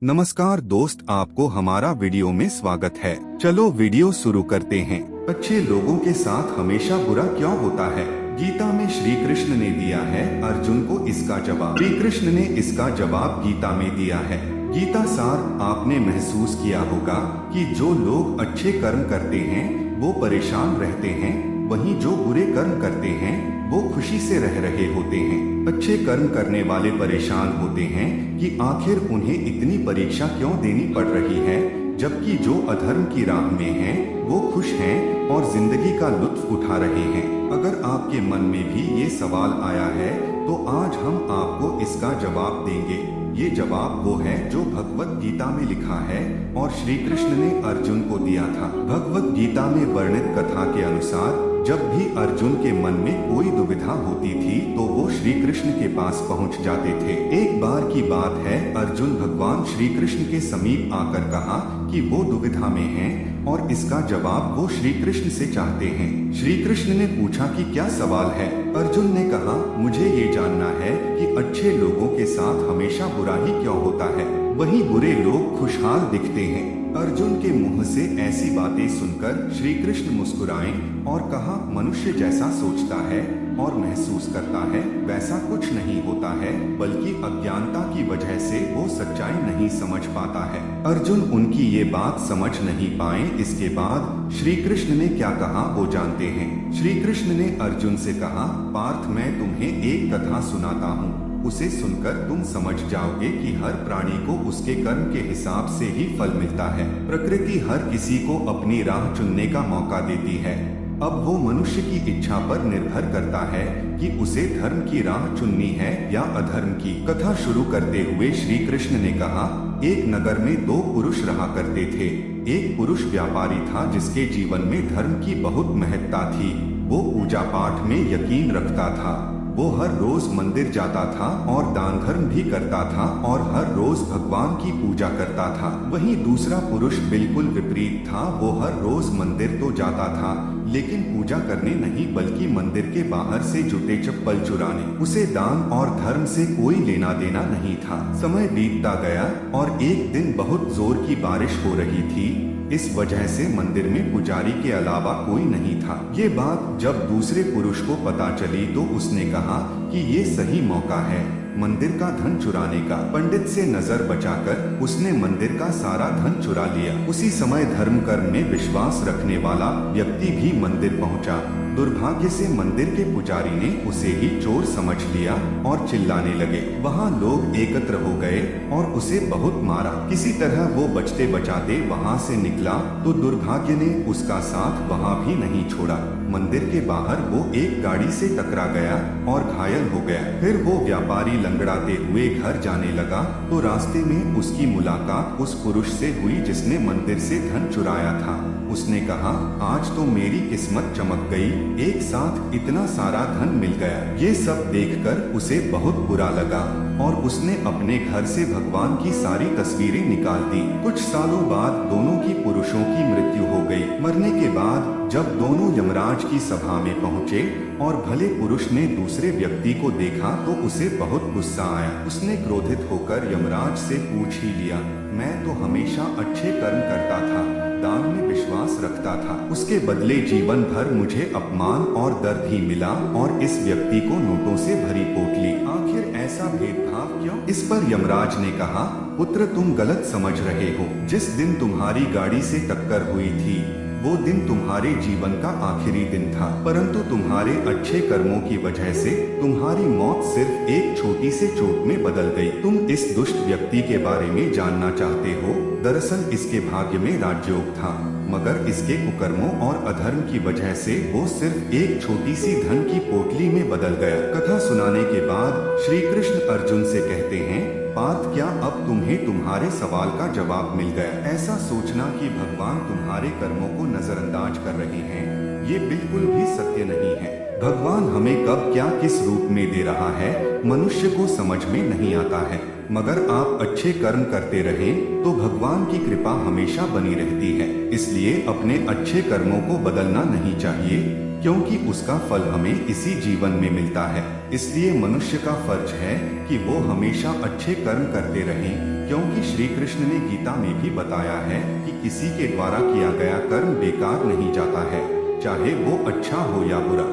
नमस्कार दोस्त, आपको हमारा वीडियो में स्वागत है। चलो वीडियो शुरू करते हैं। अच्छे लोगों के साथ हमेशा बुरा क्यों होता है? गीता में श्री कृष्ण ने दिया है अर्जुन को इसका जवाब। श्री कृष्ण ने इसका जवाब गीता में दिया है। गीता सार आपने महसूस किया होगा कि जो लोग अच्छे कर्म करते हैं वो परेशान रहते हैं, वहीं जो बुरे कर्म करते हैं वो खुशी से रह रहे होते हैं। अच्छे कर्म करने वाले परेशान होते हैं कि आखिर उन्हें इतनी परीक्षा क्यों देनी पड़ रही है, जबकि जो अधर्म की राह में हैं वो खुश हैं और जिंदगी का लुत्फ उठा रहे हैं। अगर आपके मन में भी ये सवाल आया है तो आज हम आपको इसका जवाब देंगे। ये जवाब वो है जो भगवत गीता में लिखा है और श्री कृष्ण ने अर्जुन को दिया था। भगवत गीता में वर्णित कथा के अनुसार जब भी अर्जुन के मन में कोई दुविधा होती थी तो वो श्री कृष्ण के पास पहुंच जाते थे। एक बार की बात है, अर्जुन भगवान श्री कृष्ण के समीप आकर कहा कि वो दुविधा में हैं और इसका जवाब वो श्री कृष्ण से चाहते हैं। श्री कृष्ण ने पूछा कि क्या सवाल है? अर्जुन ने कहा, मुझे ये जानना है कि अच्छे लोगों के साथ हमेशा बुरा ही क्यों होता है, वहीं बुरे लोग खुशहाल दिखते हैं। अर्जुन के मुंह से ऐसी बातें सुनकर श्री कृष्ण मुस्कुराए और कहा, मनुष्य जैसा सोचता है और महसूस करता है वैसा कुछ नहीं होता है, बल्कि अज्ञानता की वजह से वो सच्चाई नहीं समझ पाता है। अर्जुन उनकी ये बात समझ नहीं पाए। इसके बाद श्री कृष्ण ने क्या कहा वो जानते हैं। श्री कृष्ण ने अर्जुन से कहा, पार्थ, मैं तुम्हें एक कथा सुनाता हूँ, उसे सुनकर तुम समझ जाओगे कि हर प्राणी को उसके कर्म के हिसाब से ही फल मिलता है। प्रकृति हर किसी को अपनी राह चुनने का मौका देती है। अब वो मनुष्य की इच्छा पर निर्भर करता है कि उसे धर्म की राह चुननी है या अधर्म की। कथा शुरू करते हुए श्री कृष्ण ने कहा, एक नगर में दो पुरुष रहा करते थे। एक पुरुष व्यापारी था जिसके जीवन में धर्म की बहुत महत्ता थी। वो पूजा पाठ में यकीन रखता था। वो हर रोज मंदिर जाता था और दान धर्म भी करता था और हर रोज भगवान की पूजा करता था। वहीं दूसरा पुरुष बिल्कुल विपरीत था। वो हर रोज मंदिर तो जाता था लेकिन पूजा करने नहीं, बल्कि मंदिर के बाहर से जूते चप्पल चुराने। उसे दान और धर्म से कोई लेना देना नहीं था। समय बीतता गया और एक दिन बहुत जोर की बारिश हो रही थी। इस वजह से मंदिर में पुजारी के अलावा कोई नहीं था। ये बात जब दूसरे पुरुष को पता चली तो उसने कहा कि ये सही मौका है मंदिर का धन चुराने का। पंडित से नजर बचाकर उसने मंदिर का सारा धन चुरा लिया। उसी समय धर्म कर्म में विश्वास रखने वाला व्यक्ति भी मंदिर पहुंचा। दुर्भाग्य से मंदिर के पुजारी ने उसे ही चोर समझ लिया और चिल्लाने लगे। वहाँ लोग एकत्र हो गए और उसे बहुत मारा। किसी तरह वो बचते बचाते वहाँ से निकला तो दुर्भाग्य ने उसका साथ वहाँ भी नहीं छोड़ा। मंदिर के बाहर वो एक गाड़ी से टकरा गया और घायल हो गया। फिर वो व्यापारी लंगड़ाते हुए घर जाने लगा तो रास्ते में उसकी मुलाकात उस पुरुष से हुई जिसने मंदिर से धन चुराया था। उसने कहा, आज तो मेरी किस्मत चमक गई, एक साथ इतना सारा धन मिल गया। ये सब देखकर उसे बहुत बुरा लगा और उसने अपने घर से भगवान की सारी तस्वीरें निकाल दी। कुछ सालों बाद दोनों की पुरुषों की मृत्यु हो गई। मरने के बाद जब दोनों यमराज की सभा में पहुँचे और भले पुरुष ने दूसरे व्यक्ति को देखा तो उसे बहुत गुस्सा आया। उसने क्रोधित होकर यमराज से पूछ ही लिया, मैं तो हमेशा अच्छे कर्म करता था, दान में विश्वास रखता था, उसके बदले जीवन भर मुझे अपमान और दर्द ही मिला और इस व्यक्ति को नोटों से भरी पोटली। आखिर ऐसा भेदभाव क्यों? इस पर यमराज ने कहा, पुत्र, तुम गलत समझ रहे हो। जिस दिन तुम्हारी गाड़ी से टक्कर हुई थी वो दिन तुम्हारे जीवन का आखिरी दिन था, परंतु तुम्हारे अच्छे कर्मों की वजह से तुम्हारी मौत सिर्फ एक छोटी से चोट में बदल गई। तुम इस दुष्ट व्यक्ति के बारे में जानना चाहते हो? दरअसल इसके भाग्य में राजयोग था, मगर इसके कुकर्मों और अधर्म की वजह से वो सिर्फ एक छोटी सी धन की पोटली में बदल गया। कथा सुनाने के बाद श्री कृष्ण अर्जुन से कहते हैं, पार्थ, क्या अब तुम्हें तुम्हारे सवाल का जवाब मिल गया? ऐसा सोचना कि भगवान तुम्हारे कर्मों को नजरअंदाज कर रहे हैं, ये बिल्कुल भी सत्य नहीं है। भगवान हमें कब क्या किस रूप में दे रहा है मनुष्य को समझ में नहीं आता है, मगर आप अच्छे कर्म करते रहें तो भगवान की कृपा हमेशा बनी रहती है। इसलिए अपने अच्छे कर्मों को बदलना नहीं चाहिए, क्योंकि उसका फल हमें इसी जीवन में मिलता है। इसलिए मनुष्य का फर्ज है कि वो हमेशा अच्छे कर्म करते रहें क्योंकि श्री कृष्ण ने गीता में भी बताया है कि किसी के द्वारा किया गया कर्म बेकार नहीं जाता है, चाहे वो अच्छा हो या बुरा।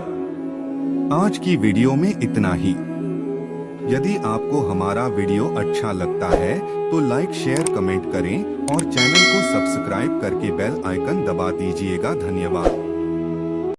आज की वीडियो में इतना ही। यदि आपको हमारा वीडियो अच्छा लगता है तो लाइक, शेयर, कमेंट करें और चैनल को सब्सक्राइब करके बेल आइकन दबा दीजिएगा। धन्यवाद।